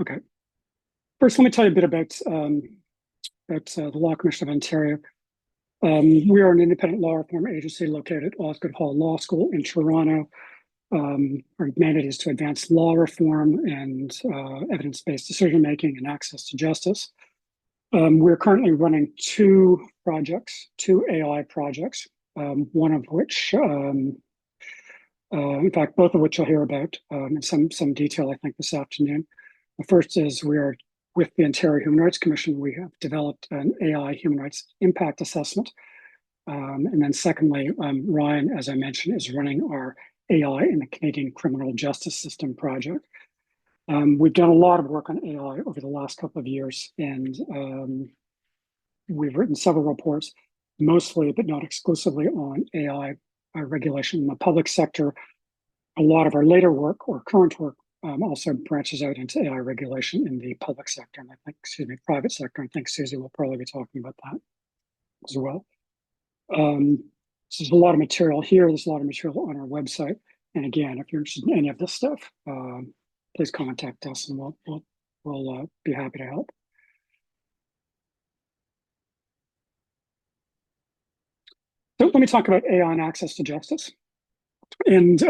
Okay. First, let me tell you a bit about the Law Commission of Ontario. We are an independent law reform agency located at Osgoode Hall Law School in Toronto. Our mandate is to advance law reform and evidence-based decision-making and access to justice. We're currently running two projects, two AI projects, one of which, in fact, both of which you'll hear about in some detail, I think, this afternoon. The first is we are with the Ontario Human Rights Commission. We have developed an AI human rights impact assessment. And then secondly, Ryan, as I mentioned, is running our AI in the Canadian criminal justice system project. We've done a lot of work on AI over the last couple of years, and we've written several reports, mostly but not exclusively on AI regulation in the public sector. A lot of our later work or current work also branches out into AI regulation in the public sector, and I think, private sector. I think Susie will probably be talking about that as well. So there's a lot of material here. There's a lot of material on our website. And again, if you're interested in any of this stuff, please contact us, and we'll be happy to help. So let me talk about AI and access to justice. And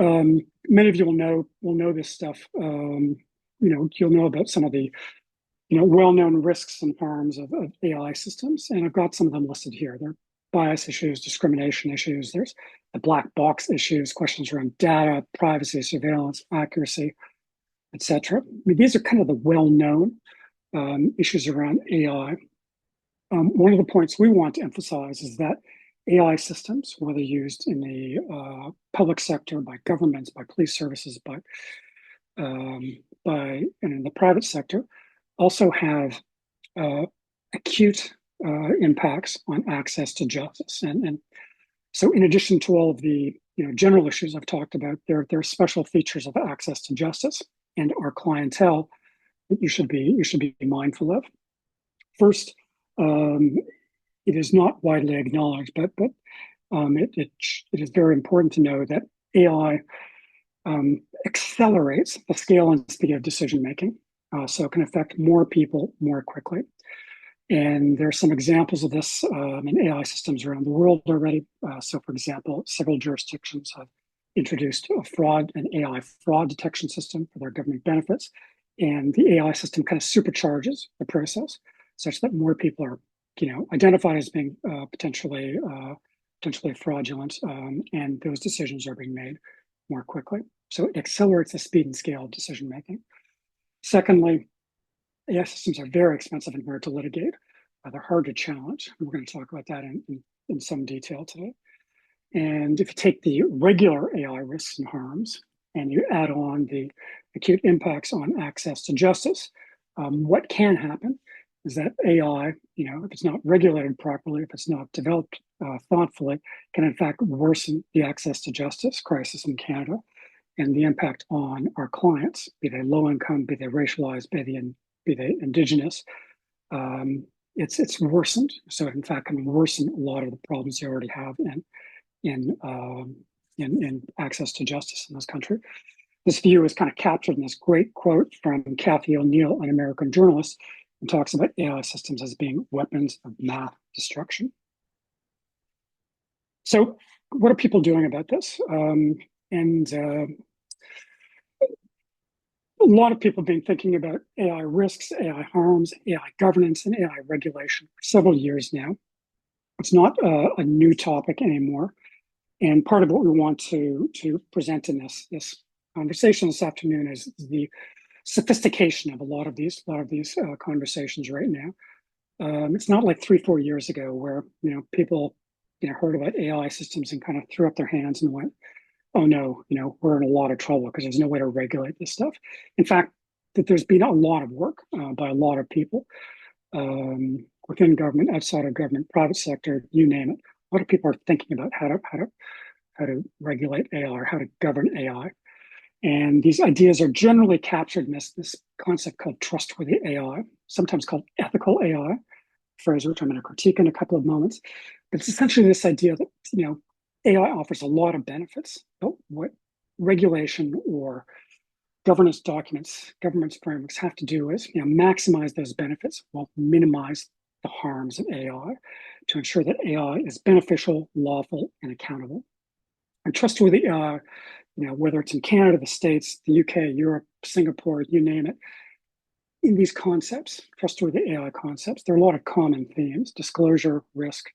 many of you will know this stuff. You'll know about some of the well-known risks and harms of AI systems, and I've got some of them listed here. There are bias issues, discrimination issues. There's the black box issues, questions around data, privacy, surveillance, accuracy, etc. I mean, these are kind of the well-known issues around AI. One of the points we want to emphasize is that AI systems, whether used in the public sector, by governments, by police services, and in the private sector, also have acute impacts on access to justice. And so, in addition to all of the general issues I've talked about, there are special features of access to justice and our clientele that you should be mindful of. First, it is not widely acknowledged, but it is very important to know that AI accelerates the scale and speed of decision making, so it can affect more people more quickly. And there are some examples of this in AI systems around the world already. So, for example, several jurisdictions have introduced an AI fraud detection system for their government benefits, and the AI system kind of supercharges the process such that more people are identified as being potentially fraudulent, and those decisions are being made more quickly. So it accelerates the speed and scale of decision making. Secondly, AI systems are very expensive and hard to litigate. They're hard to challenge. We're going to talk about that in some detail today. And if you take the regular AI risks and harms and you add on the acute impacts on access to justice, what can happen is that AI, if it's not regulated properly, if it's not developed thoughtfully, can in fact worsen the access to justice crisis in Canada, and the impact on our clients, be they low income, be they racialized, be they Indigenous. It's worsened. So it in fact can worsen a lot of the problems they already have in access to justice in this country. This view is kind of captured in this great quote from Kathy O'Neill, an American journalist, and talks about AI systems as being weapons of mass destruction. So what are people doing about this? A lot of people have been thinking about AI risks, AI harms, AI governance, and AI regulation for several years now. It's not a new topic anymore. And part of what we want to present in this conversation this afternoon is the sophistication of a lot of these conversations right now. It's not like 3-4 years ago where people heard about AI systems and kind of threw up their hands and went, "Oh no, we're in a lot of trouble because there's no way to regulate this stuff." In fact, that there's been a lot of work by a lot of people within government, outside of government, private sector, you name it. A lot of people are thinking about how to regulate AI or how to govern AI. And these ideas are generally captured in this concept called trustworthy AI, sometimes called ethical AI, a phrase which I'm going to critique in a couple of moments. But it's essentially this idea that AI offers a lot of benefits, but what regulation or governance documents, governance frameworks have to do is maximize those benefits while minimize the harms of AI to ensure that AI is beneficial, lawful, and accountable. And trustworthy AI, whether it's in Canada, the States, the UK, Europe, Singapore, you name it, in these concepts, trustworthy AI concepts, there are a lot of common themes: disclosure, risk,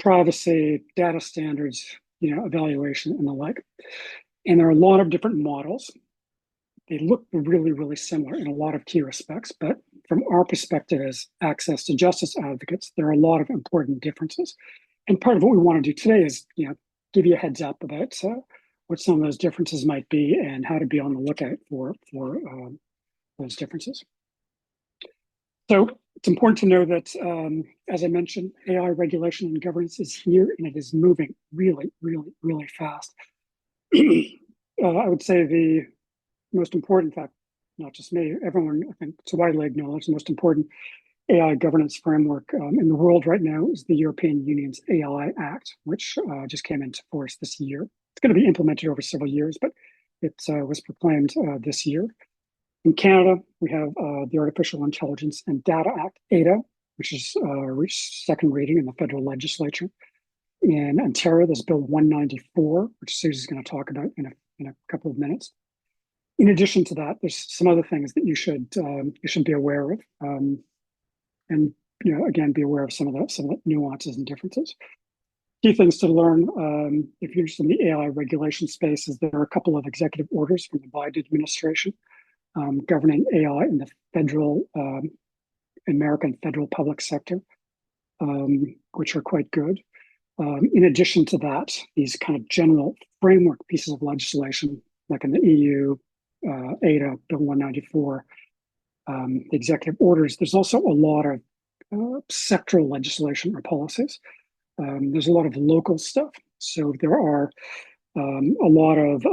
privacy, data standards, evaluation, and the like. And there are a lot of different models. They look really, really similar in a lot of key respects, but from our perspective as access to justice advocates, there are a lot of important differences. And part of what we want to do today is, give you a heads up about what some of those differences might be and how to be on the lookout for those differences. So it's important to know that, as I mentioned, AI regulation and governance is here, and it is moving really, really, really fast. I would say the most important, in fact, not just me, everyone, I think it's widely acknowledged, the most important AI governance framework in the world right now is the European Union's AI Act, which just came into force this year. It's going to be implemented over several years, but it was proclaimed this year. In Canada, we have the Artificial Intelligence and Data Act, ADA, which is reached second reading in the federal legislature. In Ontario, there's Bill 194, which Susie's going to talk about in a couple of minutes. In addition to that, there's some other things that you should be aware of, and again, be aware of some of the nuances and differences. Key things to learn if you're interested in the AI regulation space is there are a couple of executive orders from the Biden administration governing AI in the federal American federal public sector, which are quite good. In addition to that, these kind of general framework pieces of legislation, like in the EU, ADA, Bill 194, the executive orders, there's also a lot of sectoral legislation or policies. There's a lot of local stuff. So there are a lot of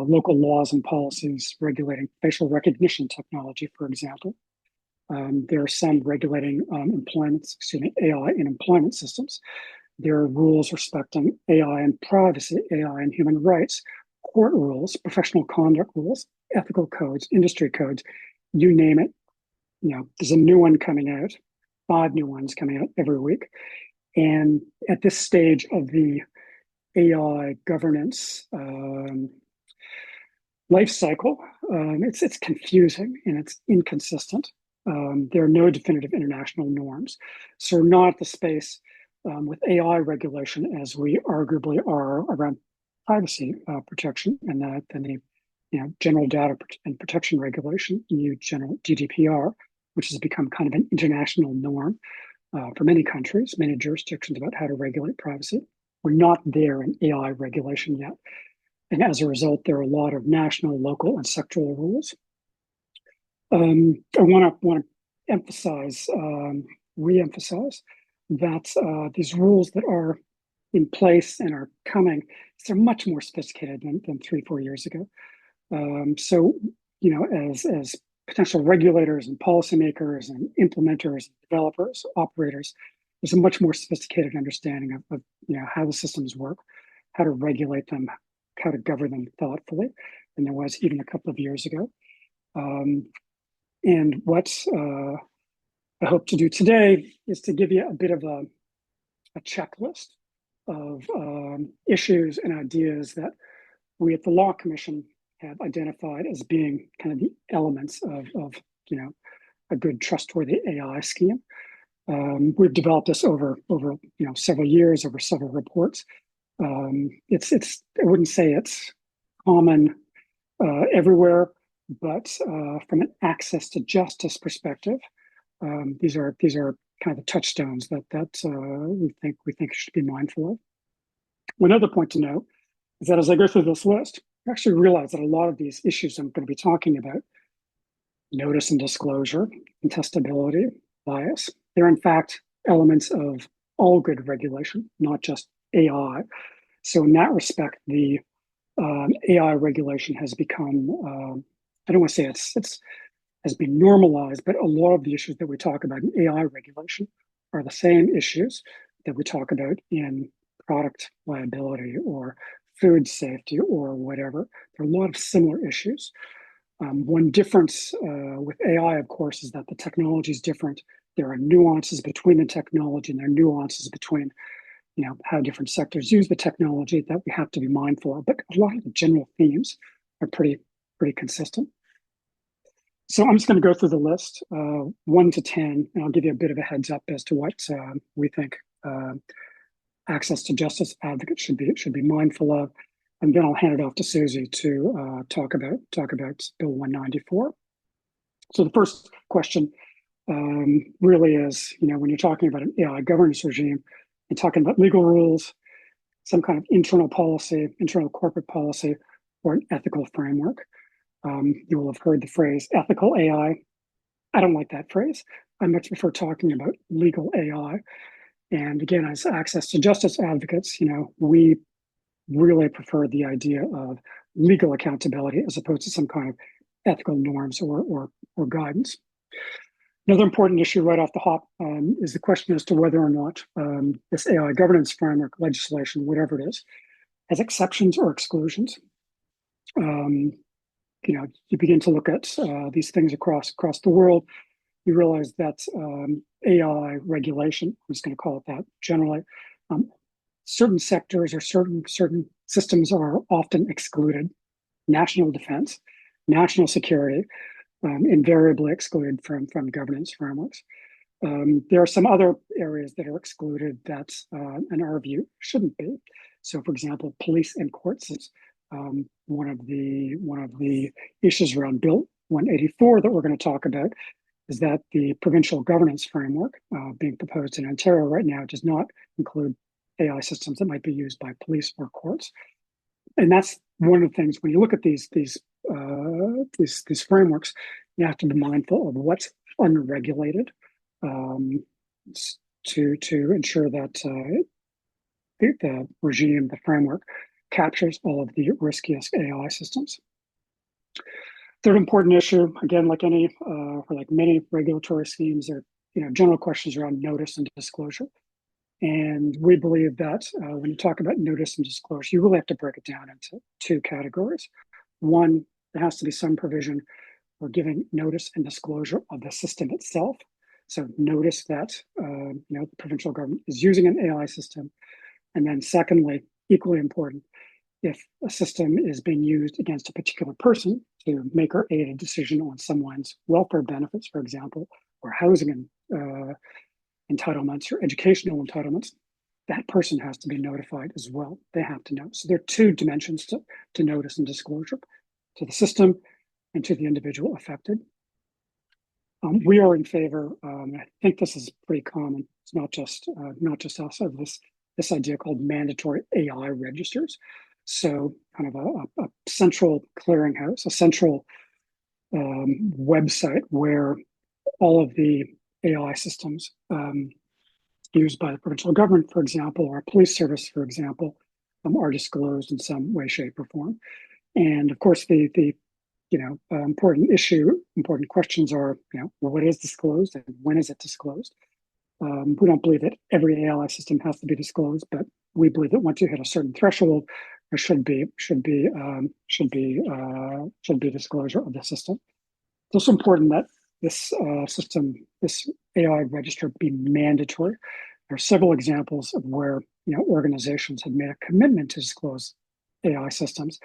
local laws and policies regulating facial recognition technology, for example. There are some regulating AI in employment systems. There are rules respecting AI and privacy, AI and human rights, court rules, professional conduct rules, ethical codes, industry codes, you name it. There's a new one coming out, 5 new ones coming out every week. And at this stage of the AI governance life cycle, it's confusing and it's inconsistent. There are no definitive international norms. So we're not at the space with AI regulation as we arguably are around privacy protection and the general data and protection regulation, EU general GDPR, which has become kind of an international norm for many countries, many jurisdictions about how to regulate privacy. We're not there in AI regulation yet. And as a result, there are a lot of national, local, and sectoral rules. I want to emphasize, re-emphasize that these rules that are in place and are coming, they're much more sophisticated than 3-4 years ago. So, as potential regulators and policymakers and implementers, developers, operators, there's a much more sophisticated understanding of how the systems work, how to regulate them, how to govern them thoughtfully than there was even a couple of years ago. And what I hope to do today is to give you a bit of a checklist of issues and ideas that we at the Law Commission have identified as being kind of the elements of a good trustworthy AI scheme. We've developed this over several years, over several reports. It's I wouldn't say it's common everywhere, but from an access to justice perspective, these are kind of the touchstones that we think should be mindful of. One other point to note is that as I go through this list, I actually realize that a lot of these issues I'm going to be talking about, notice and disclosure, contestability, bias, they're in fact elements of all good regulation, not just AI. So in that respect, the AI regulation has become, I don't want to say it's has been normalized, but a lot of the issues that we talk about in AI regulation are the same issues that we talk about in product liability or food safety or whatever. There are a lot of similar issues. One difference with AI, of course, is that the technology is different. There are nuances between the technology, and there are nuances between how different sectors use the technology that we have to be mindful of. But a lot of the general themes are pretty consistent. So I'm just going to go through the list, 1 to 10, and I'll give you a bit of a heads up as to what we think access to justice advocates should be mindful of, and then I'll hand it off to Susie to talk about Bill 194. So the first question really is, when you're talking about an AI governance regime, you're talking about legal rules, some kind of internal policy, internal corporate policy, or an ethical framework. You will have heard the phrase ethical AI. I don't like that phrase. I much prefer talking about legal AI. And again, as access to justice advocates, we really prefer the idea of legal accountability as opposed to some kind of ethical norms or guidance. Another important issue right off the hop is the question as to whether or not this AI governance framework legislation, whatever it is, has exceptions or exclusions. You begin to look at these things across the world. You realize that AI regulation, I'm just going to call it that generally, certain sectors or certain systems are often excluded. National defense, national security, invariably excluded from governance frameworks. There are some other areas that are excluded that, in our view, shouldn't be. So, for example, police and court systems. One of the issues around Bill 184 that we're going to talk about is that the provincial governance framework being proposed in Ontario right now does not include AI systems that might be used by police or courts. And that's one of the things when you look at these frameworks, you have to be mindful of what's unregulated to ensure that the regime, the framework, captures all of the riskiest AI systems. Third important issue, again, like many regulatory schemes, are general questions around notice and disclosure. And we believe that when you talk about notice and disclosure, you really have to break it down into two categories. One, there has to be some provision for giving notice and disclosure of the system itself. So notice that the provincial government is using an AI system. And then secondly, equally important, if a system is being used against a particular person to make or aid a decision on someone's welfare benefits, for example, or housing entitlements or educational entitlements, that person has to be notified as well. They have to know. So there are two dimensions to notice and disclosure, to the system and to the individual affected. We are in favor, I think this is pretty common, it's not just us, of this idea called mandatory AI registers. So kind of a central clearinghouse, a central website where all of the AI systems used by the provincial government, for example, or a police service, for example, are disclosed in some way, shape, or form. And of course, the important questions are, what is disclosed and when is it disclosed? We don't believe that every AI system has to be disclosed, but we believe that once you hit a certain threshold, there should be disclosure of the system. It's also important that this this AI register, be mandatory. There are several examples of where organizations have made a commitment to disclose AI systems,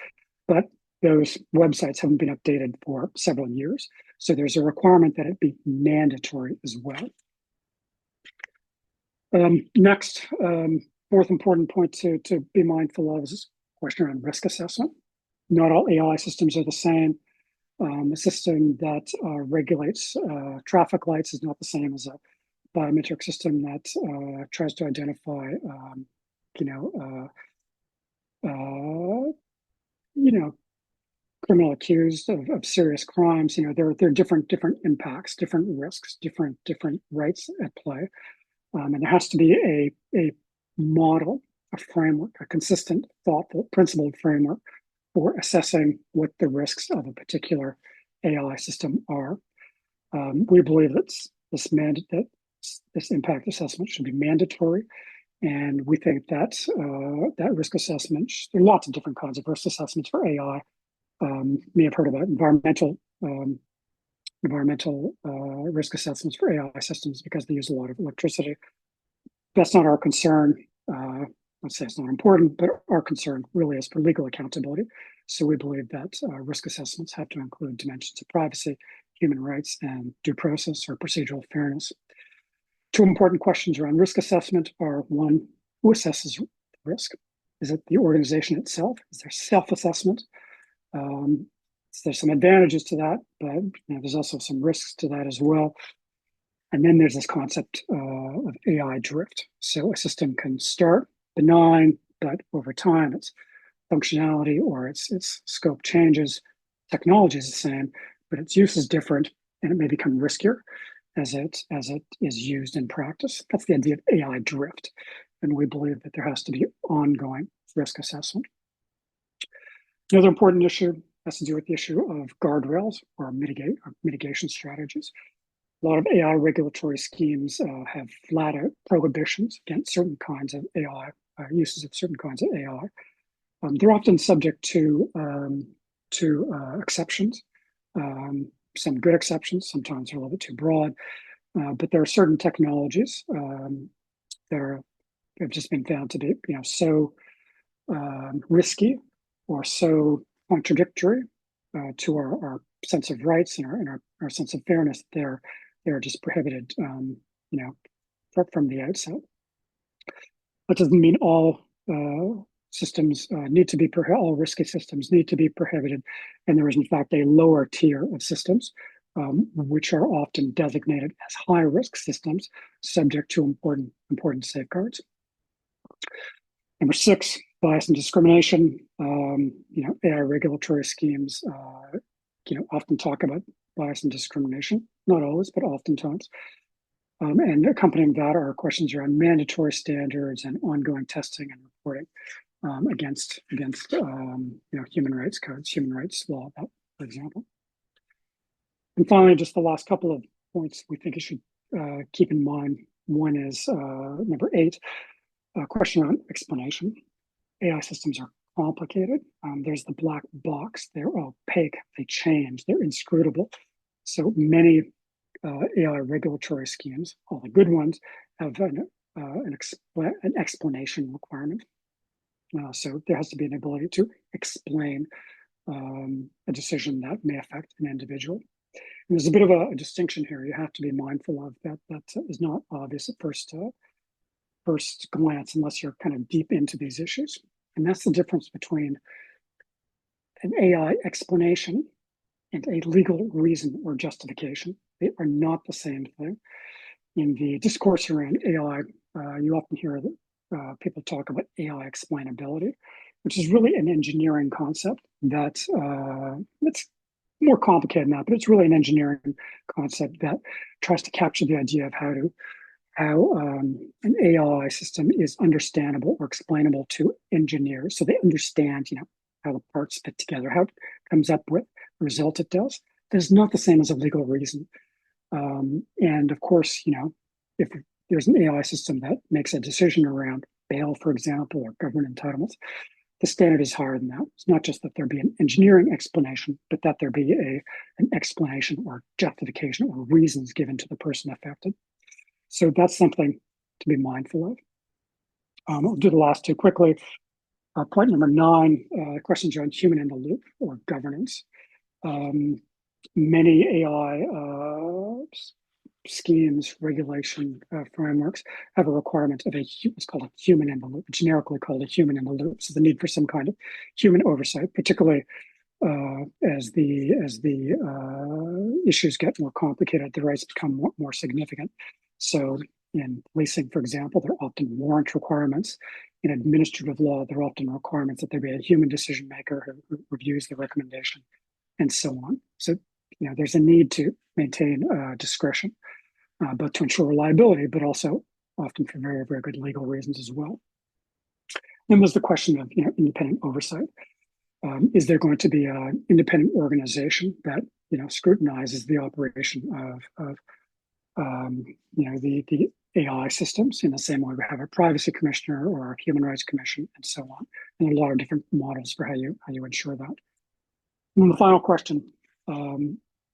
but those websites haven't been updated for several years. So there's a requirement that it be mandatory as well. Next, fourth important point to be mindful of is a question around risk assessment. Not all AI systems are the same. A system that regulates traffic lights is not the same as a biometric system that tries to identify, criminal accused of serious crimes. There are different impacts, different risks, different rights at play. And there has to be a model, a framework, a consistent, thoughtful, principled framework for assessing what the risks of a particular AI system are. We believe that this impact assessment should be mandatory, and we think that that risk assessment, there are lots of different kinds of risk assessments for AI. May have heard about environmental environmental risk assessments for AI systems because they use a lot of electricity. That's not our concern. Let's say it's not important, but our concern really is for legal accountability. So we believe that risk assessments have to include dimensions of privacy, human rights, and due process or procedural fairness. Two important questions around risk assessment are: one, who assesses risk? Is it the organization itself? Is there self-assessment? There's some advantages to that, but there's also some risks to that as well. And then there's this concept of AI drift. So a system can start benign, but over time its functionality or its scope changes. Technology is the same, but its use is different, and it may become riskier as it is used in practice. That's the idea of AI drift, and we believe that there has to be ongoing risk assessment. Another important issue has to do with the issue of guardrails or mitigation strategies. A lot of AI regulatory schemes have flat out prohibitions against certain kinds of AI, uses of certain kinds of AI. They're often subject to exceptions, some good exceptions, sometimes they're a little bit too broad, but there are certain technologies that have just been found to be so risky or so contradictory to our sense of rights and our sense of fairness. They're just prohibited, from the outset. That doesn't mean all systems need to be all risky systems need to be prohibited, and there is in fact a lower tier of systems which are often designated as high risk systems, subject to important safeguards. Number 6, bias and discrimination. AI regulatory schemes, often talk about bias and discrimination. Not always, but oftentimes. And accompanying that are questions around mandatory standards and ongoing testing and reporting against human rights codes, human rights law, for example. And finally, just the last couple of points we think you should keep in mind. One is number 8, a question on explanation. AI systems are complicated. There's the black box. They're opaque. They change. They're inscrutable. So many AI regulatory schemes, all the good ones, have an explanation requirement. So there has to be an ability to explain a decision that may affect an individual. And there's a bit of a distinction here you have to be mindful of that is not obvious at first glance unless you're kind of deep into these issues. And that's the difference between an AI explanation and a legal reason or justification. They are not the same thing. In the discourse around AI, you often hear that people talk about AI explainability, which is really an engineering concept that it's more complicated than that, but it's really an engineering concept that tries to capture the idea of how an AI system is understandable or explainable to engineers, so they understand, how the parts fit together, how it comes up with the result it does. That is not the same as a legal reason. And of course, if there's an AI system that makes a decision around bail, for example, or government entitlements, the standard is higher than that. It's not just that there be an engineering explanation, but that there be an explanation or justification or reasons given to the person affected. So that's something to be mindful of. I'll do the last two quickly. Point number 9, questions around human in the loop or governance. Many AI schemes, regulation frameworks have a requirement of it's called a human in the loop, generically called a human in the loop. So the need for some kind of human oversight, particularly as the issues get more complicated, the rights become more significant. So in policing, for example, there are often warrant requirements. In administrative law, there are often requirements that there be a human decision maker who reviews the recommendation, and so on. So there's a need to maintain discretion, both to ensure reliability, but also often for very, very good legal reasons as well. Then there's the question of independent oversight. Is there going to be an independent organization that scrutinizes the operation of the AI systems in the same way we have a privacy commissioner or a human rights commission and so on? And a lot of different models for how you ensure that. And then the final question,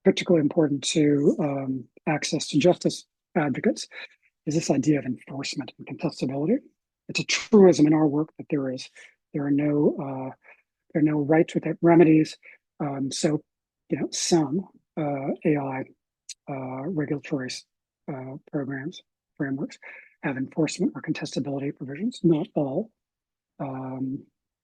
particularly important to access to justice advocates is this idea of enforcement and contestability. It's a truism in our work that there are no rights without remedies. So, some AI regulatory programs, frameworks have enforcement or contestability provisions, not all.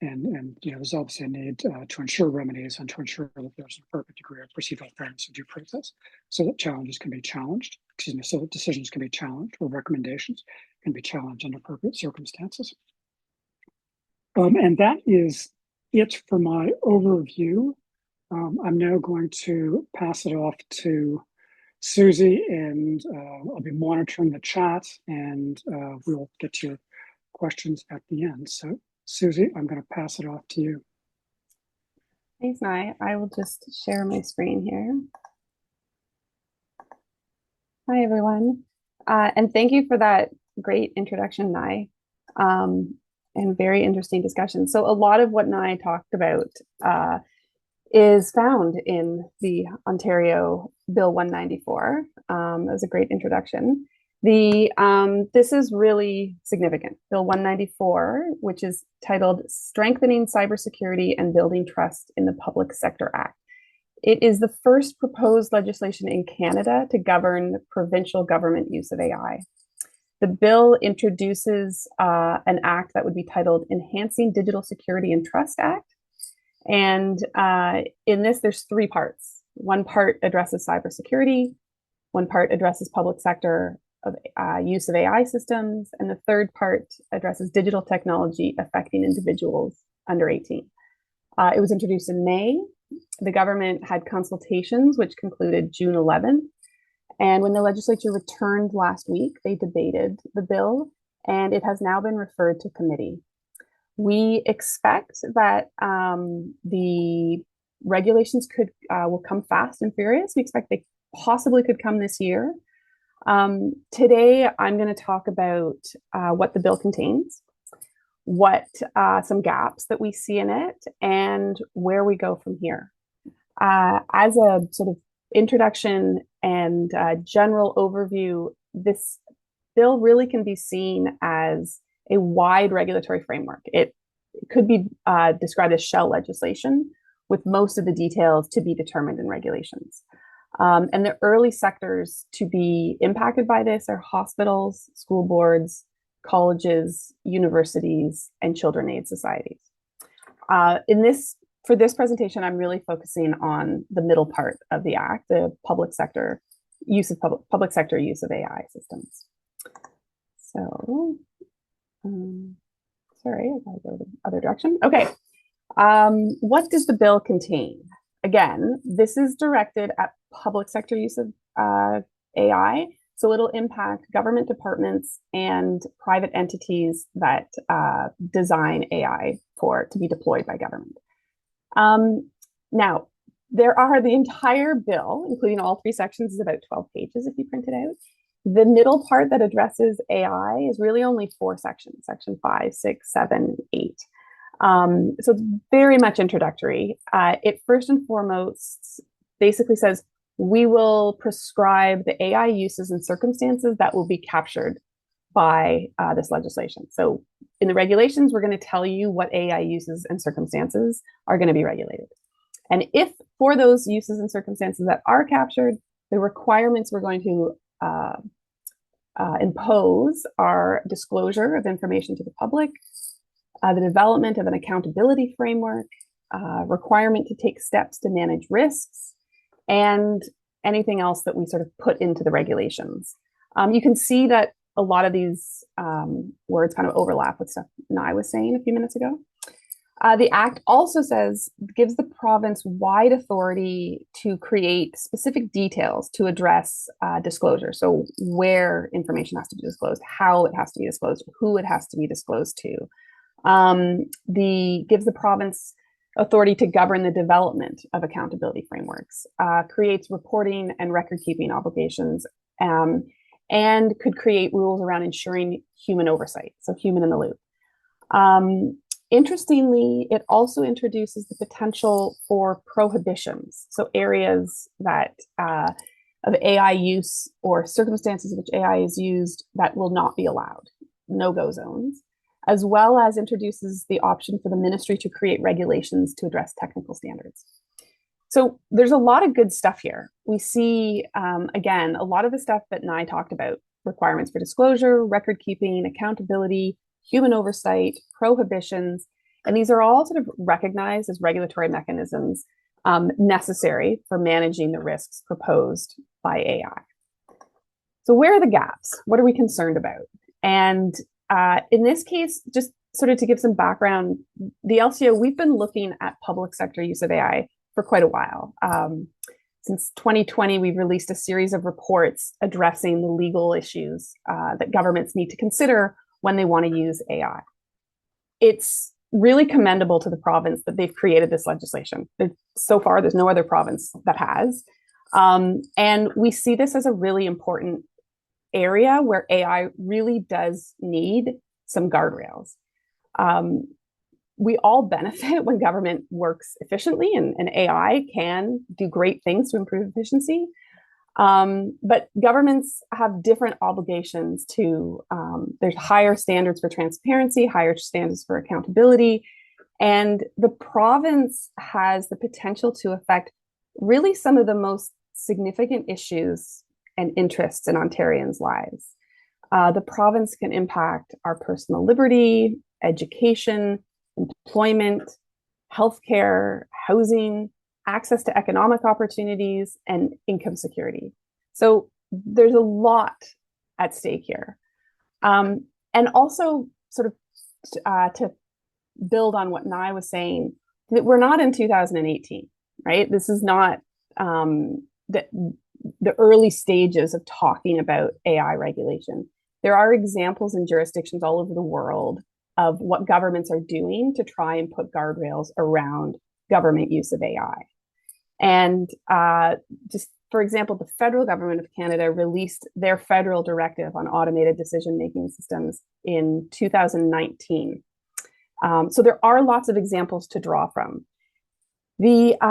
And there's obviously a need to ensure remedies and to ensure that there's an appropriate degree of procedural fairness and due process, so that challenges can be challenged. So that decisions can be challenged or recommendations can be challenged in appropriate circumstances. And that is it for my overview. I'm now going to pass it off to Susie, and I'll be monitoring the chat, and we'll get to your questions at the end. So, Susie, I'm going to pass it off to you. Thanks, Nye. I will just share my screen here. Hi, everyone. And thank you for that great introduction, Nye, and very interesting discussion. So a lot of what Nye talked about is found in the Ontario Bill 194. That was a great introduction. This is really significant. Bill 194, which is titled Strengthening Cybersecurity and Building Trust in the Public Sector Act. It is the first proposed legislation in Canada to govern provincial government use of AI. The bill introduces an act that would be titled Enhancing Digital Security and Trust Act. And in this, there's three parts. One part addresses cybersecurity, one part addresses public sector of use of AI systems, and the third part addresses digital technology affecting individuals under 18. It was introduced in May. The government had consultations, which concluded June 11th. And when the legislature returned last week, they debated the bill, and it has now been referred to committee. We expect that the regulations will come fast and furious. We expect they possibly could come this year. Today, I'm going to talk about what the bill contains, what some gaps that we see in it, and where we go from here. As a sort of introduction and general overview, this bill really can be seen as a wide regulatory framework. It could be described as shell legislation, with most of the details to be determined in regulations. And the early sectors to be impacted by this are hospitals, school boards, colleges, universities, and children aid societies. For this presentation, I'm really focusing on the middle part of the Act, the public sector use of AI systems. So, sorry, I gotta go the other direction. Okay, what does the bill contain? Again, this is directed at public sector use of AI, so it'll impact government departments and private entities that design AI to be deployed by government. Now, the entire bill, including all three sections, is about 12 pages if you print it out. The middle part that addresses AI is really only 4 sections, section 5, 6, 7, 8. So it's very much introductory. It first and foremost basically says, we will prescribe the AI uses and circumstances that will be captured by this legislation. So in the regulations, we're going to tell you what AI uses and circumstances are going to be regulated. And if for those uses and circumstances that are captured, the requirements we're going to impose are disclosure of information to the public, the development of an accountability framework, requirement to take steps to manage risks, and anything else that we sort of put into the regulations. You can see that a lot of these words kind of overlap with stuff Nye was saying a few minutes ago. The Act also gives the province wide authority to create specific details to address disclosure. So where information has to be disclosed, how it has to be disclosed, who it has to be disclosed to. Gives the province authority to govern the development of accountability frameworks, creates reporting and record-keeping obligations, and could create rules around ensuring human oversight, so human in the loop. Interestingly, it also introduces the potential for prohibitions. So areas that of AI use or circumstances in which AI is used that will not be allowed, no-go zones, as well as introduces the option for the ministry to create regulations to address technical standards. So there's a lot of good stuff here. We see, again, a lot of the stuff that Nye talked about, requirements for disclosure, record keeping, accountability, human oversight, prohibitions, and these are all sort of recognized as regulatory mechanisms necessary for managing the risks proposed by AI. So where are the gaps? What are we concerned about? And in this case, just sort of to give some background, the LCO, we've been looking at public sector use of AI for quite a while. Since 2020, we've released a series of reports addressing the legal issues that governments need to consider when they want to use AI. It's really commendable to the province that they've created this legislation. So far, there's no other province that has. And we see this as a really important area where AI really does need some guardrails. We all benefit when government works efficiently, and AI can do great things to improve efficiency. But governments have different obligations to, there's higher standards for transparency, higher standards for accountability, and the province has the potential to affect really some of the most significant issues and interests in Ontarians' lives. The province can impact our personal liberty, education, employment, healthcare, housing, access to economic opportunities, and income security. So there's a lot at stake here. And also sort of to build on what Nye was saying, that we're not in 2018, right? This is not the early stages of talking about AI regulation. There are examples in jurisdictions all over the world of what governments are doing to try and put guardrails around government use of AI. And just for example, the federal government of Canada released their federal directive on automated decision-making systems in 2019. So there are lots of examples to draw from. In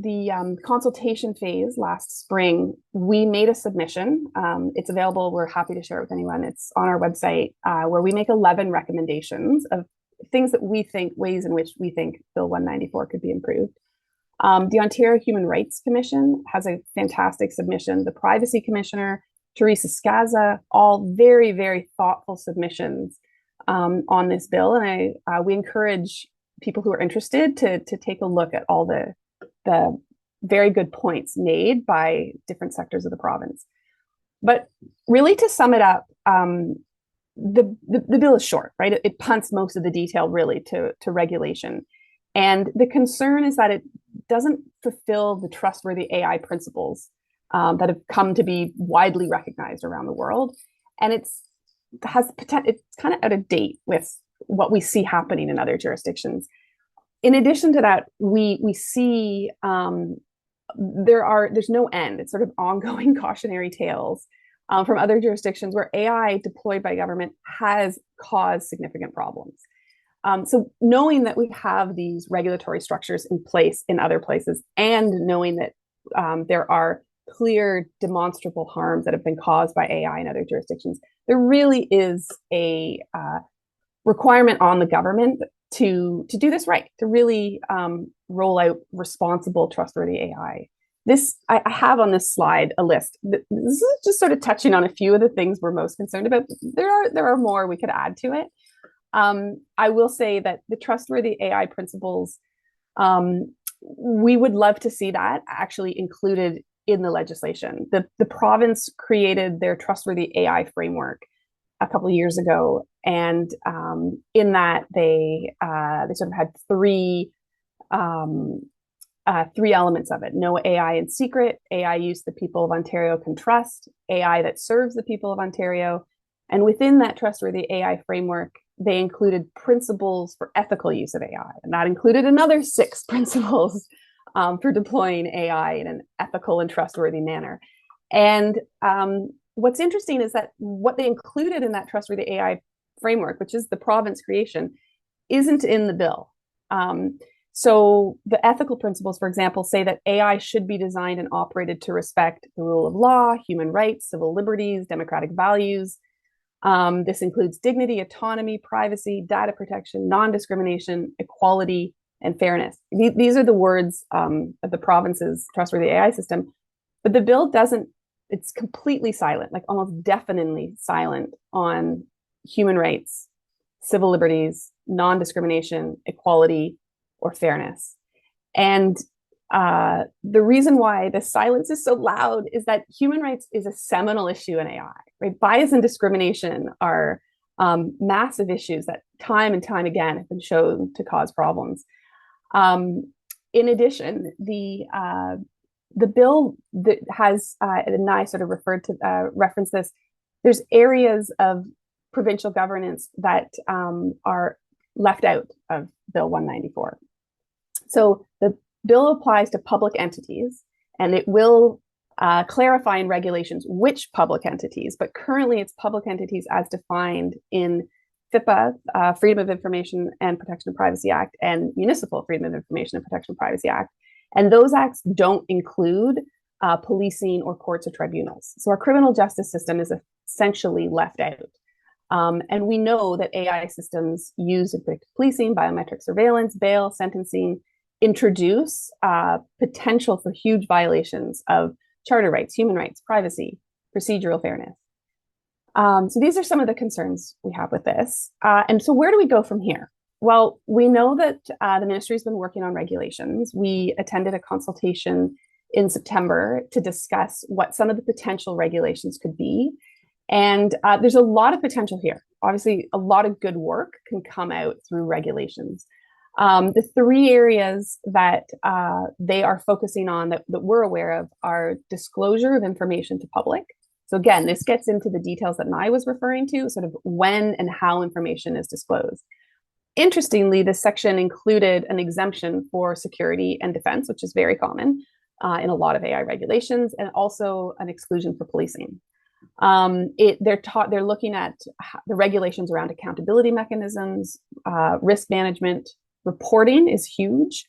the consultation phase last spring, we made a submission. It's available. We're happy to share it with anyone. It's on our website where we make 11 recommendations of things that we think, ways in which we think Bill 194 could be improved. The Ontario Human Rights Commission has a fantastic submission. The Privacy Commissioner, Teresa Scaza, all very, very thoughtful submissions on this bill. And we encourage people who are interested to take a look at all the very good points made by different sectors of the province. But really, to sum it up, the bill is short, right? It punts most of the detail really to regulation. And the concern is that it doesn't fulfill the trustworthy AI principles that have come to be widely recognized around the world. And it's kind of out of date with what we see happening in other jurisdictions. In addition to that, we see there's no end. It's sort of ongoing cautionary tales from other jurisdictions where AI deployed by government has caused significant problems. So knowing that we have these regulatory structures in place in other places, and knowing that there are clear demonstrable harms that have been caused by AI in other jurisdictions, there really is a requirement on the government to do this right, to really roll out responsible, trustworthy AI. I have on this slide a list. This is just sort of touching on a few of the things we're most concerned about. There are more we could add to it. I will say that the trustworthy AI principles, we would love to see that actually included in the legislation. The province created their trustworthy AI framework a couple of years ago, and in that they sort of had three elements of it: no AI in secret, AI use the people of Ontario can trust, AI that serves the people of Ontario, and within that trustworthy AI framework, they included principles for ethical use of AI, and that included another 6 principles for deploying AI in an ethical and trustworthy manner. And what's interesting is that what they included in that trustworthy AI framework, which is the province creation, isn't in the bill. So the ethical principles, for example, say that AI should be designed and operated to respect the rule of law, human rights, civil liberties, democratic values. This includes dignity, autonomy, privacy, data protection, non-discrimination, equality, and fairness. These are the words of the province's trustworthy AI system. But the bill doesn't, it's completely silent, like almost deafeningly silent on human rights, civil liberties, non-discrimination, equality, or fairness. And the reason why the silence is so loud is that human rights is a seminal issue in AI, right? Bias and discrimination are massive issues that time and time again have been shown to cause problems. In addition, the bill that has, and I sort of referred to, reference this, there's areas of provincial governance that are left out of Bill 194. So the bill applies to public entities, and it will clarify in regulations which public entities, but currently it's public entities as defined in FIPA, Freedom of Information and Protection of Privacy Act, and Municipal Freedom of Information and Protection of Privacy Act. And those acts don't include policing or courts or tribunals. So our criminal justice system is essentially left out. And we know that AI systems used in predictive policing, biometric surveillance, bail, sentencing, introduce potential for huge violations of charter rights, human rights, privacy, procedural fairness. So these are some of the concerns we have with this. And so where do we go from here? Well, we know that the ministry has been working on regulations. We attended a consultation in September to discuss what some of the potential regulations could be. And there's a lot of potential here. Obviously, a lot of good work can come out through regulations. The three areas that they are focusing on that we're aware of are disclosure of information to public. So again, this gets into the details that Nai was referring to, sort of when and how information is disclosed. Interestingly, this section included an exemption for security and defense, which is very common in a lot of AI regulations, and also an exclusion for policing. They're looking at the regulations around accountability mechanisms, risk management, reporting is huge,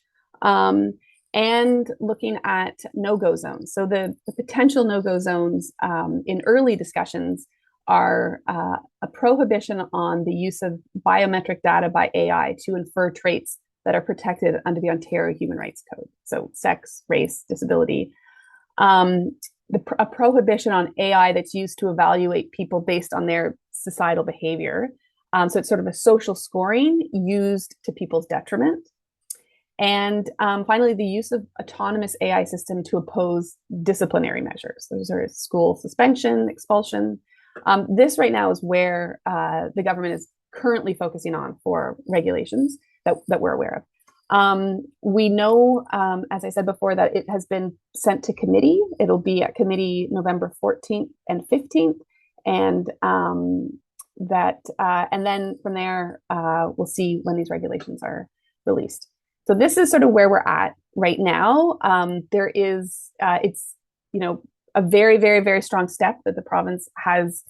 and looking at no-go zones. So the potential no-go zones in early discussions are a prohibition on the use of biometric data by AI to infer traits that are protected under the Ontario Human Rights Code. So sex, race, disability. A prohibition on AI that's used to evaluate people based on their societal behavior. So it's sort of a social scoring used to people's detriment. And finally, the use of autonomous AI system to oppose disciplinary measures. Those are school suspension, expulsion. This right now is where the government is currently focusing on for regulations that we're aware of. We know, as I said before, that it has been sent to committee. It'll be at committee November 14th and 15th. And and then from there, we'll see when these regulations are released. So this is sort of where we're at right now. There is, it's, a very, very, very strong step that the province has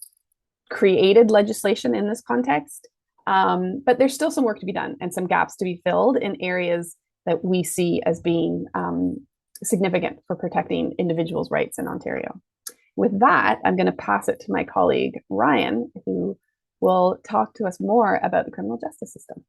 created legislation in this context. But there's still some work to be done and some gaps to be filled in areas that we see as being significant for protecting individuals' rights in Ontario. With that, I'm going to pass it to my colleague, Ryan, who will talk to us more about the criminal justice system.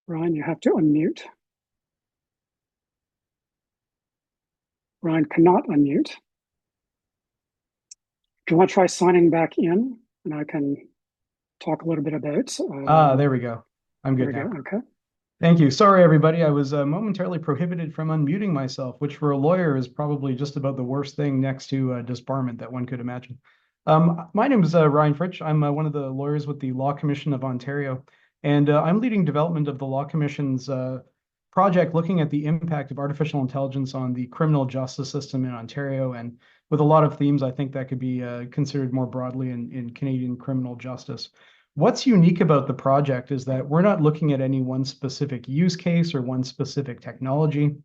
Ryan, you have to unmute. Ryan cannot unmute. Do you want to try signing back in, and I can talk a little bit about... there we go. I'm good now. Okay. Thank you. Sorry, everybody. I was momentarily prohibited from unmuting myself, which for a lawyer is probably just about the worst thing next to disbarment that one could imagine. My name is Ryan Fritsch. I'm one of the lawyers with the Law Commission of Ontario, and I'm leading development of the Law Commission's project looking at the impact of artificial intelligence on the criminal justice system in Ontario, and with a lot of themes, I think that could be considered more broadly in Canadian criminal justice. What's unique about the project is that we're not looking at any one specific use case or one specific technology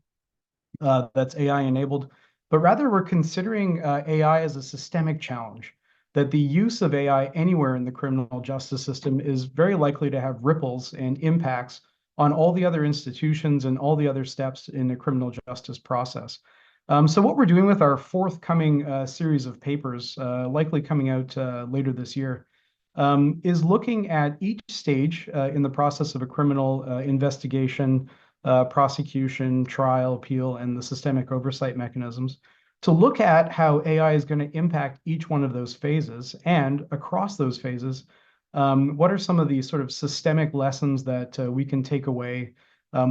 that's AI enabled, but rather we're considering AI as a systemic challenge, that the use of AI anywhere in the criminal justice system is very likely to have ripples and impacts on all the other institutions and all the other steps in the criminal justice process. So what we're doing with our forthcoming series of papers, likely coming out later this year, is looking at each stage in the process of a criminal investigation, prosecution, trial, appeal, and the systemic oversight mechanisms to look at how AI is going to impact each one of those phases, and across those phases, what are some of the sort of systemic lessons that we can take away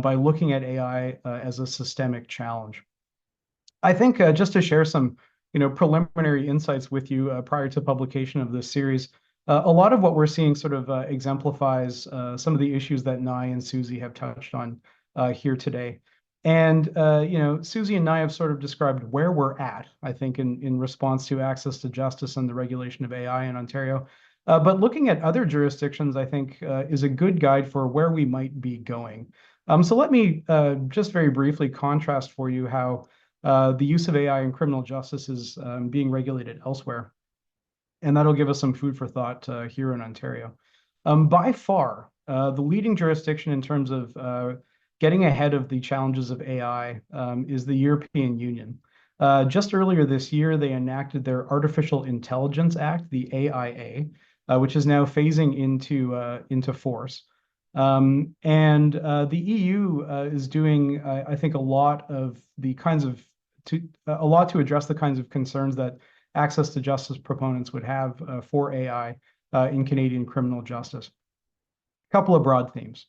by looking at AI as a systemic challenge. I think just to share some, preliminary insights with you prior to publication of this series, a lot of what we're seeing sort of exemplifies some of the issues that Nye and Susie have touched on here today. And, Susie and I have sort of described where we're at, I think, in response to access to justice and the regulation of AI in Ontario. But looking at other jurisdictions, I think, is a good guide for where we might be going. So let me just very briefly contrast for you how the use of AI in criminal justice is being regulated elsewhere. And that'll give us some food for thought here in Ontario. By far, the leading jurisdiction in terms of getting ahead of the challenges of AI is the European Union. Just earlier this year, they enacted their Artificial Intelligence Act, the AIA, which is now phasing into force. And the EU is doing, I think, a lot to address the kinds of concerns that access to justice proponents would have for AI in Canadian criminal justice. A couple of broad themes.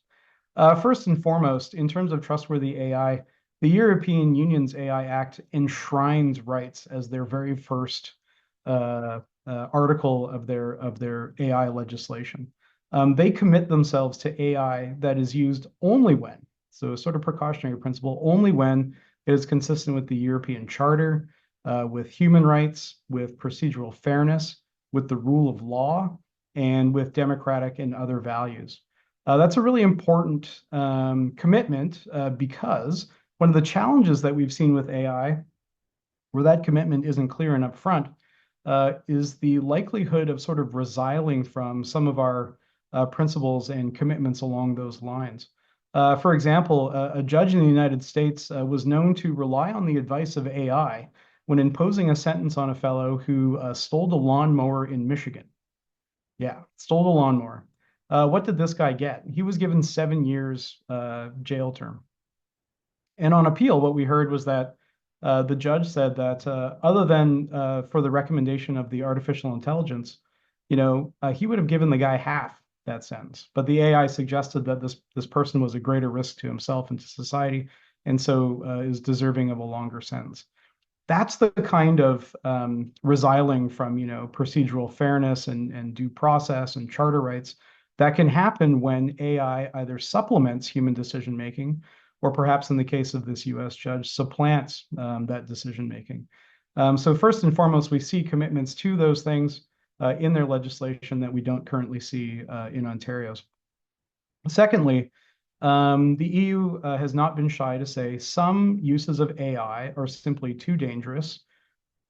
First and foremost, in terms of trustworthy AI, the European Union's AI Act enshrines rights as their very first article of their AI legislation. They commit themselves to AI that is used only when, so a sort of precautionary principle, only when it is consistent with the European Charter, with human rights, with procedural fairness, with the rule of law, and with democratic and other values. That's a really important commitment because one of the challenges that we've seen with AI, where that commitment isn't clear and upfront, is the likelihood of sort of resiling from some of our principles and commitments along those lines. For example, a judge in the United States was known to rely on the advice of AI when imposing a sentence on a fellow who stole a lawnmower in Michigan. Yeah, stole a lawnmower. What did this guy get? He was given 7 years jail term. And on appeal, what we heard was that the judge said that other than for the recommendation of the artificial intelligence, he would have given the guy half that sentence. But the AI suggested that this person was a greater risk to himself and to society, and so is deserving of a longer sentence. That's the kind of resiling from, procedural fairness and due process and charter rights that can happen when AI either supplements human decision making, or perhaps in the case of this US judge, supplants that decision making. So first and foremost, we see commitments to those things in their legislation that we don't currently see in Ontario's. Secondly, the EU has not been shy to say some uses of AI are simply too dangerous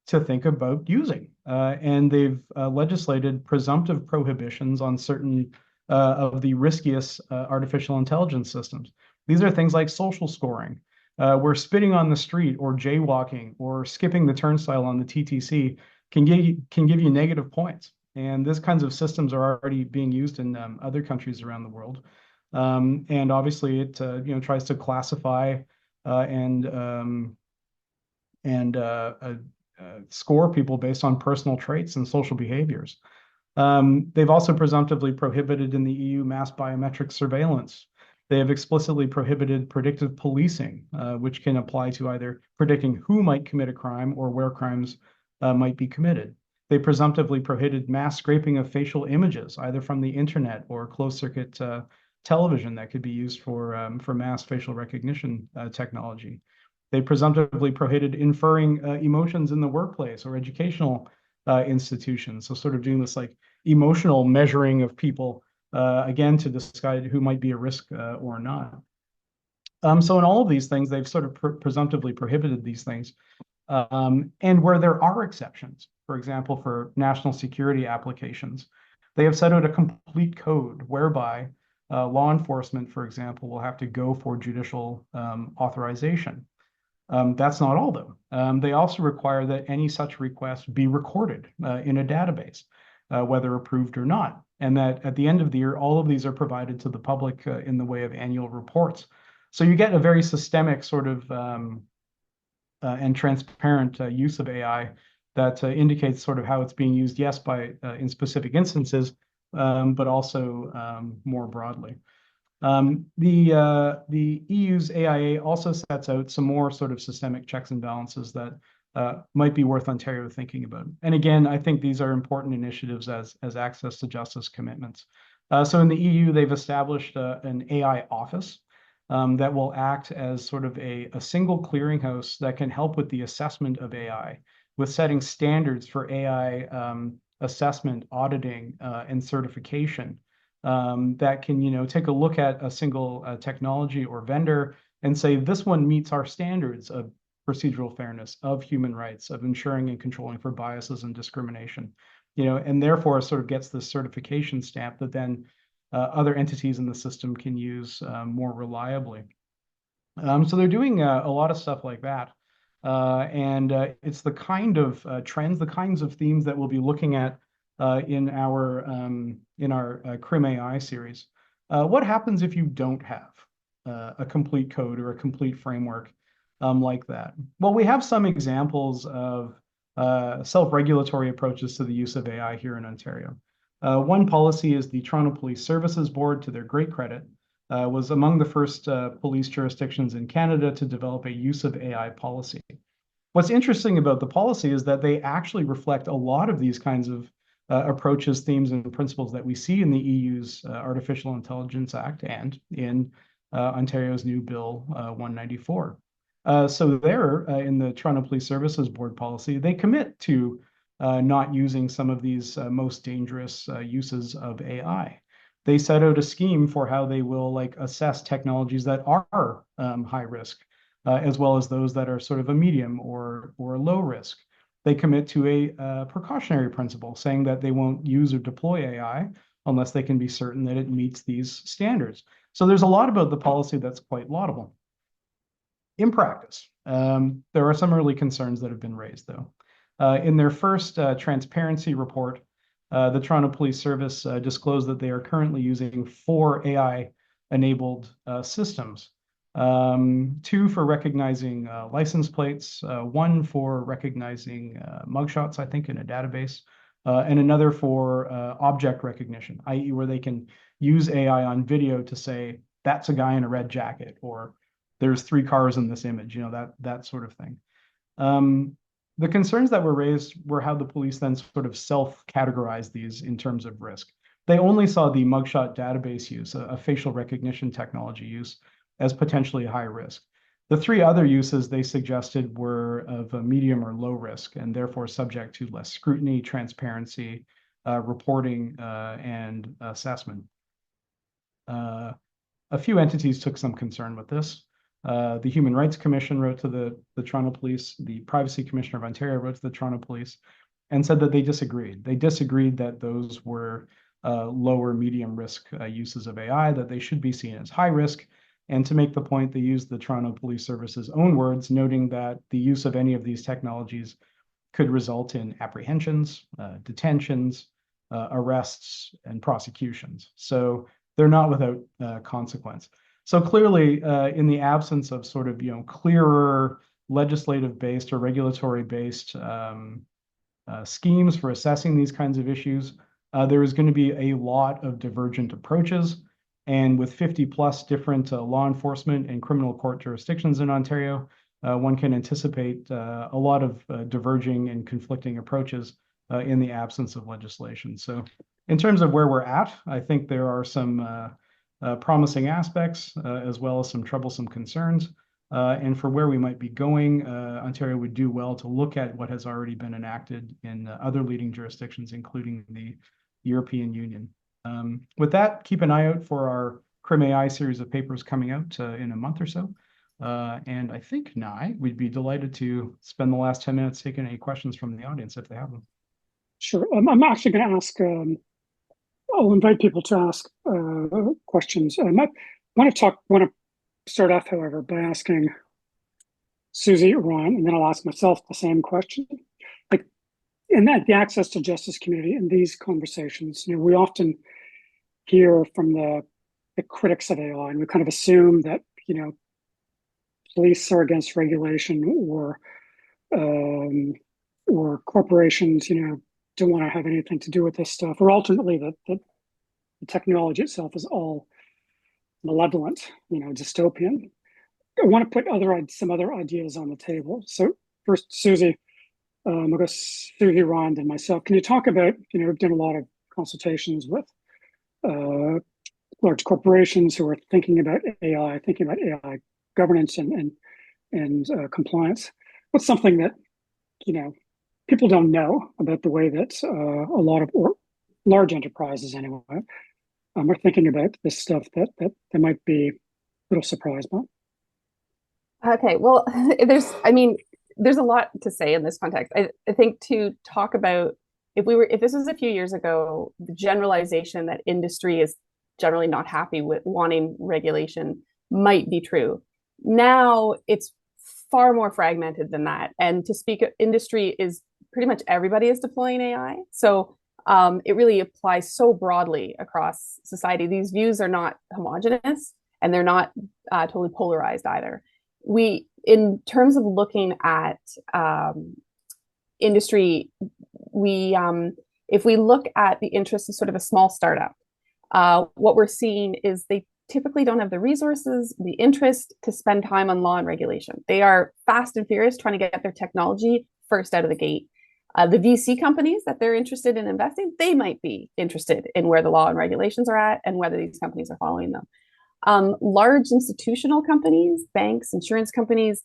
to think about using. And they've legislated presumptive prohibitions on certain of the riskiest artificial intelligence systems. These are things like social scoring, where spitting on the street or jaywalking or skipping the turnstile on the TTC can give you negative points. And these kinds of systems are already being used in other countries around the world. And obviously it tries to classify and score people based on personal traits and social behaviors. They've also presumptively prohibited in the EU mass biometric surveillance. They have explicitly prohibited predictive policing, which can apply to either predicting who might commit a crime or where crimes might be committed. They presumptively prohibited mass scraping of facial images, either from the internet or closed-circuit television that could be used for mass facial recognition technology. They presumptively prohibited inferring emotions in the workplace or educational institutions. So sort of doing this like emotional measuring of people, again, to decide who might be a risk or not. So in all of these things, they've sort of presumptively prohibited these things. And where there are exceptions, for example, for national security applications, they have set out a complete code whereby law enforcement, for example, will have to go for judicial authorization. That's not all, though. They also require that any such request be recorded in a database, whether approved or not, and that at the end of the year, all of these are provided to the public in the way of annual reports. So you get a very systemic sort of and transparent use of AI that indicates sort of how it's being used, yes, by in specific instances, but also more broadly. The EU's AIA also sets out some more sort of systemic checks and balances that might be worth Ontario thinking about. And again, I think these are important initiatives as access to justice commitments. So in the EU, they've established an AI office that will act as sort of a single clearinghouse that can help with the assessment of AI, with setting standards for AI assessment, auditing, and certification. That can, take a look at a single technology or vendor and say, this one meets our standards of procedural fairness, of human rights, of ensuring and controlling for biases and discrimination, and therefore sort of gets this certification stamp that then other entities in the system can use more reliably. So they're doing a lot of stuff like that. And it's the kind of trends, the kinds of themes that we'll be looking at in our Crim AI series. What happens if you don't have a complete code or a complete framework like that? Well, we have some examples of self-regulatory approaches to the use of AI here in Ontario. One policy is the Toronto Police Services Board, to their great credit, was among the first police jurisdictions in Canada to develop a use of AI policy. What's interesting about the policy is that they actually reflect a lot of these kinds of approaches, themes, and principles that we see in the EU's Artificial Intelligence Act and in Ontario's new Bill 194. So there, in the Toronto Police Services Board policy, they commit to not using some of these most dangerous uses of AI. They set out a scheme for how they will assess technologies that are high risk, as well as those that are sort of a medium or low risk. They commit to a precautionary principle, saying that they won't use or deploy AI unless they can be certain that it meets these standards. So there's a lot about the policy that's quite laudable. In practice, there are some early concerns that have been raised, though. In their first transparency report, the Toronto Police Service disclosed that they are currently using 4 AI-enabled systems. 2 for recognizing license plates, 1 for recognizing mugshots, I think, in a database, and another for object recognition, i.e. where they can use AI on video to say, that's a guy in a red jacket, or there's 3 cars in this image, that sort of thing. The concerns that were raised were how the police then sort of self-categorized these in terms of risk. They only saw the mugshot database use, a facial recognition technology use, as potentially high risk. The 3 other uses they suggested were of a medium or low risk, and therefore subject to less scrutiny, transparency, reporting, and assessment. A few entities took some concern with this. The Human Rights Commission wrote to the Toronto Police, the Privacy Commissioner of Ontario wrote to the Toronto Police, and said that they disagreed. They disagreed that those were lower medium risk uses of AI, that they should be seen as high risk. And to make the point, they used the Toronto Police Service's own words, noting that the use of any of these technologies could result in apprehensions, detentions, arrests, and prosecutions. So they're not without consequence. So clearly, in the absence of sort of clearer legislative-based or regulatory-based schemes for assessing these kinds of issues, there is going to be a lot of divergent approaches. And with 50 plus different law enforcement and criminal court jurisdictions in Ontario, one can anticipate a lot of diverging and conflicting approaches in the absence of legislation. So in terms of where we're at, I think there are some promising aspects, as well as some troublesome concerns. And for where we might be going, Ontario would do well to look at what has already been enacted in other leading jurisdictions, including the European Union. With that, keep an eye out for our Crim AI series of papers coming out in a month or so. And I think, Nye, we'd be delighted to spend the last 10 minutes taking any questions from the audience if they have them. Sure. I'm actually going to ask, I'll invite people to ask questions. I want to start off, however, by asking Susie, Ron, and then I'll ask myself the same question. Like, in that the access to justice community in these conversations, we often hear from the critics of AI, and we kind of assume that police are against regulation, or corporations don't want to have anything to do with this stuff, or ultimately that the technology itself is all malevolent, dystopian. I want to put some other ideas on the table. So first, Susie, I'll go Susie, Ron, and myself. Can you talk about, we've done a lot of consultations with large corporations who are thinking about AI governance and compliance. What's something that people don't know about the way that a lot of large enterprises anyway are thinking about this stuff that they might be a little surprised by? Okay, well, there's a lot to say in this context. I think to talk about if this was a few years ago, the generalization that industry is generally not happy with wanting regulation might be true. Now it's far more fragmented than that. And to speak of industry is pretty much everybody is deploying AI. So it really applies so broadly across society. These views are not homogenous and they're not totally polarized either. In terms of looking at industry, if we look at the interests of sort of a small startup, what we're seeing is they typically don't have the resources, the interest to spend time on law and regulation. They are fast and furious trying to get their technology first out of the gate. The VC companies that they're interested in investing, they might be interested in where the law and regulations are at and whether these companies are following them. Large institutional companies, banks, insurance companies,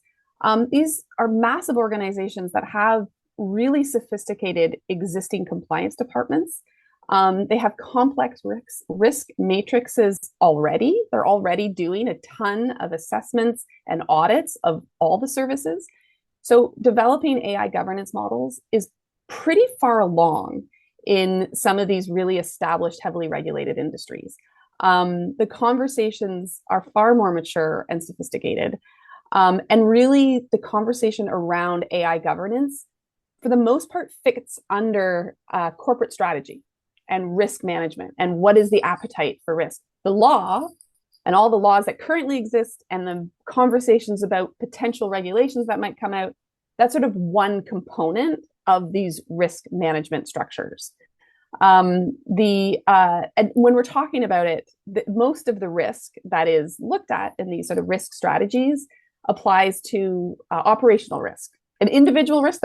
these are massive organizations that have really sophisticated existing compliance departments. They have complex risk matrices already. They're already doing a ton of assessments and audits of all the services. So developing AI governance models is pretty far along in some of these really established, heavily regulated industries. The conversations are far more mature and sophisticated. And really the conversation around AI governance, for the most part, fits under corporate strategy and risk management. And what is the appetite for risk? The law and all the laws that currently exist and the conversations about potential regulations that might come out, that's sort of one component of these risk management structures. And when we're talking about it, most of the risk that is looked at in these sort of risk strategies applies to operational risk. An individual risk,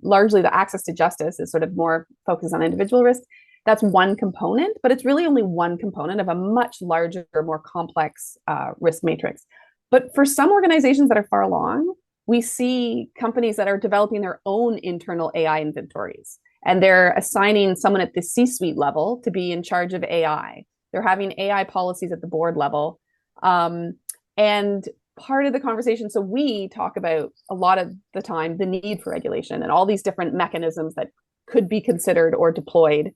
largely the access to justice is sort of more focused on individual risk. That's one component, but it's really only one component of a much larger, more complex risk matrix. But for some organizations that are far along, we see companies that are developing their own internal AI inventories, and they're assigning someone at the C-suite level to be in charge of AI. They're having AI policies at the board level. And part of the conversation, so we talk about a lot of the time the need for regulation and all these different mechanisms that could be considered or deployed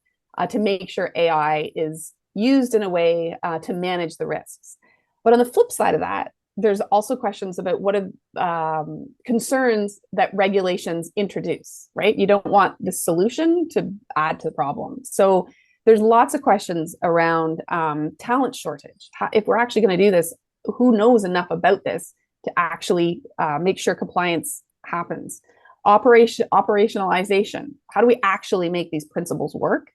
to make sure AI is used in a way to manage the risks. But on the flip side of that, there's also questions about what are concerns that regulations introduce, right? You don't want the solution to add to the problem. So there's lots of questions around talent shortage. If we're actually going to do this, who knows enough about this to actually make sure compliance happens? Operationalization. How do we actually make these principles work?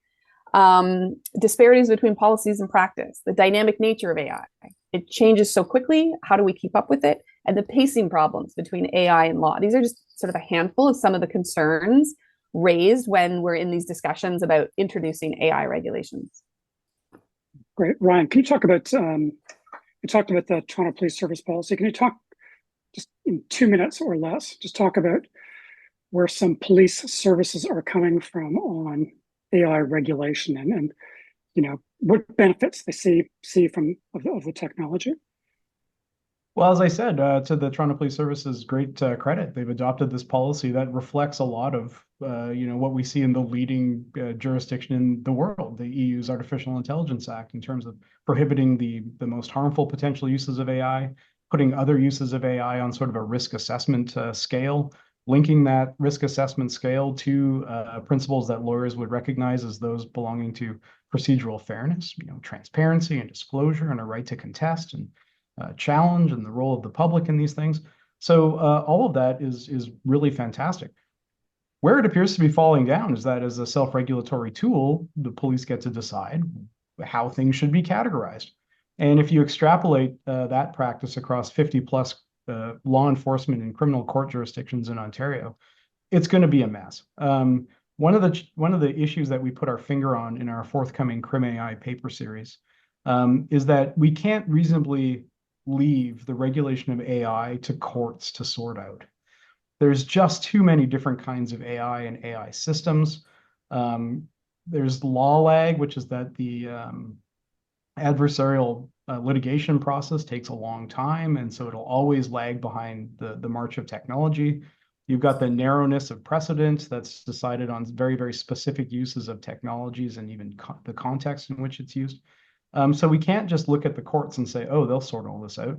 Disparities between policies and practice, the dynamic nature of AI. It changes so quickly. How do we keep up with it? And the pacing problems between AI and law. These are just sort of a handful of some of the concerns raised when we're in these discussions about introducing AI regulations. Great. Ryan, can you talk about, you talked about the Toronto Police Service policy. Can you talk just in 2 minutes or less, just talk about where some police services are coming from on AI regulation and what benefits they see from of the technology? Well, as I said, to the Toronto Police Service's great credit, they've adopted this policy that reflects a lot of what we see in the leading jurisdiction in the world, the EU's Artificial Intelligence Act, in terms of prohibiting the most harmful potential uses of AI, putting other uses of AI on sort of a risk assessment scale, linking that risk assessment scale to principles that lawyers would recognize as those belonging to procedural fairness, transparency and disclosure and a right to contest and challenge and the role of the public in these things. So all of that is really fantastic. Where it appears to be falling down is that as a self-regulatory tool, the police get to decide how things should be categorized. And if you extrapolate that practice across 50 plus law enforcement and criminal court jurisdictions in Ontario, it's going to be a mess. One of the issues that we put our finger on in our forthcoming Crim AI paper series is that we can't reasonably leave the regulation of AI to courts to sort out. There's just too many different kinds of AI and AI systems. There's law lag, which is that the adversarial litigation process takes a long time, and so it'll always lag behind the march of technology. You've got the narrowness of precedent that's decided on very, very specific uses of technologies and even the context in which it's used. So we can't just look at the courts and say, oh, they'll sort all this out.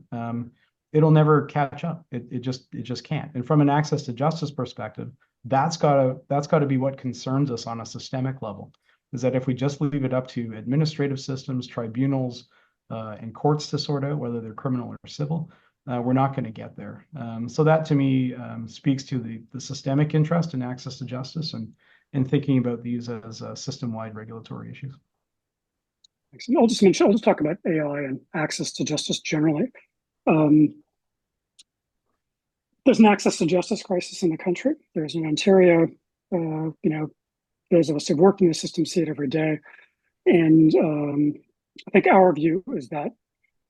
It'll never catch up. It just can't. And from an access to justice perspective, that's gotta be what concerns us on a systemic level, is that if we just leave it up to administrative systems, tribunals, and courts to sort out whether they're criminal or civil, we're not going to get there. So that to me speaks to the systemic interest in access to justice and thinking about these as system-wide regulatory issues. I'll just talk about AI and access to justice generally. There's an access to justice crisis in the country. There's in Ontario, those of us who've worked in the system see it every day. And I think our view is that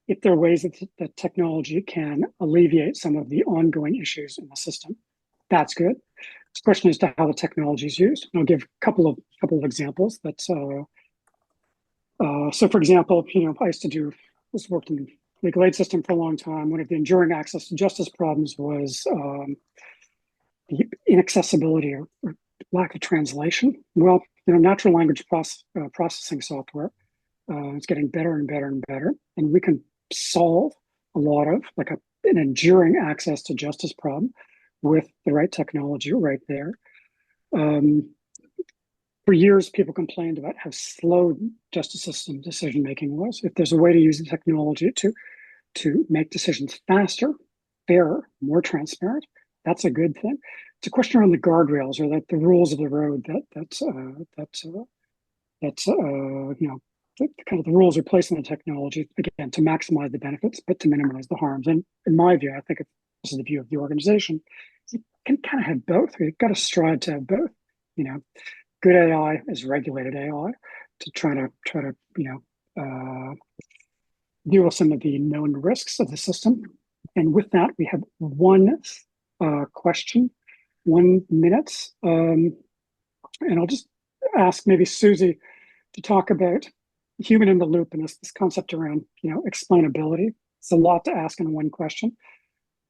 if there are ways that technology can alleviate some of the ongoing issues in the system, that's good. The question is to how the technology is used. And I'll give a couple of examples. So for example, I worked in the legal aid system for a long time. One of the enduring access to justice problems was the inaccessibility or lack of translation. Well, natural language processing software is getting better and better and better, and we can solve a lot of an enduring access to justice problem with the right technology right there. For years, people complained about how slow justice system decision making was. If there's a way to use the technology to make decisions faster, fairer, more transparent, that's a good thing. It's a question around the guardrails or the rules of the road that's kind of the rules are placed in the technology, again, to maximize the benefits, but to minimize the harms. And in my view, I think this is the view of the organization, you can kind of have both. You've got to strive to have both. Good AI is regulated AI to try to deal with some of the known risks of the system. And with that, we have one question, 1 minute. And I'll just ask maybe Susie to talk about human in the loop and this concept around explainability. It's a lot to ask in one question,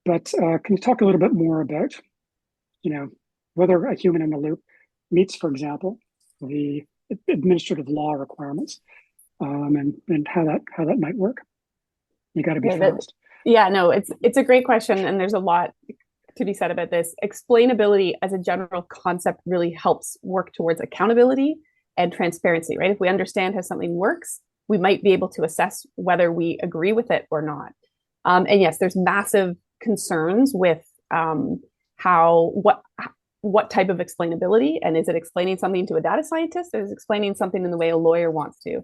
but can you talk a little bit more about whether a human in the loop meets, for example, the administrative law requirements, and how that might work? You got to be fast. Yeah, no, it's a great question, and there's a lot to be said about this. Explainability as a general concept really helps work towards accountability and transparency, right? If we understand how something works, we might be able to assess whether we agree with it or not. And yes, there's massive concerns with what type of explainability, and is it explaining something to a data scientist, or is it explaining something in the way a lawyer wants to?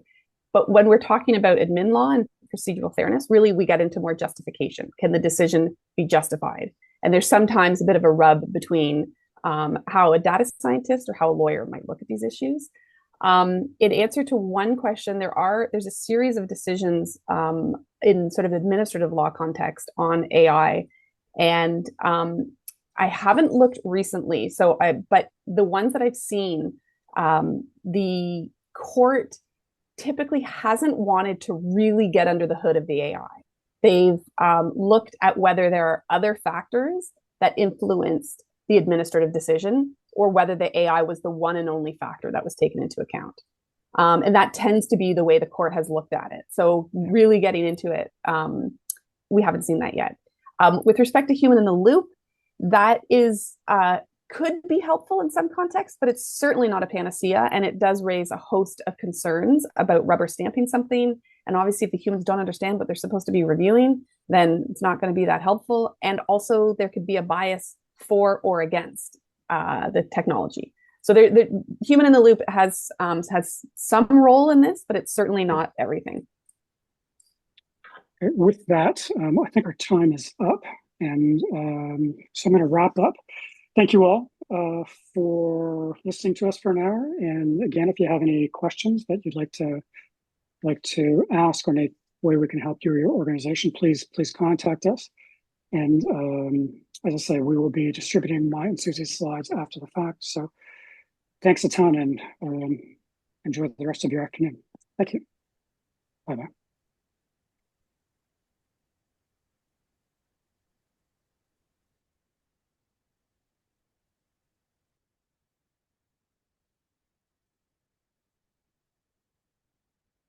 But when we're talking about admin law and procedural fairness, really we get into more justification. Can the decision be justified? And there's sometimes a bit of a rub between how a data scientist or how a lawyer might look at these issues. In answer to one question, there's a series of decisions in sort of administrative law context on AI, and I haven't looked recently. But the ones that I've seen, the court typically hasn't wanted to really get under the hood of the AI. They've looked at whether there are other factors that influenced the administrative decision, or whether the AI was the one and only factor that was taken into account. And that tends to be the way the court has looked at it. So really getting into it, we haven't seen that yet. With respect to human in the loop, that is could be helpful in some contexts, but it's certainly not a panacea, and it does raise a host of concerns about rubber stamping something. And obviously, if the humans don't understand what they're supposed to be reviewing, then it's not going to be that helpful. And also, there could be a bias for or against the technology. So the human in the loop has some role in this, but it's certainly not everything. With that, I think our time is up, and so I'm going to wrap up. Thank you all for listening to us for an hour. And again, if you have any questions that you'd like to ask, or any way we can help you or your organization, please contact us. And as I say, we will be distributing my and Susie's slides after the fact. So thanks a ton, and enjoy the rest of your afternoon. Thank you. Bye-bye.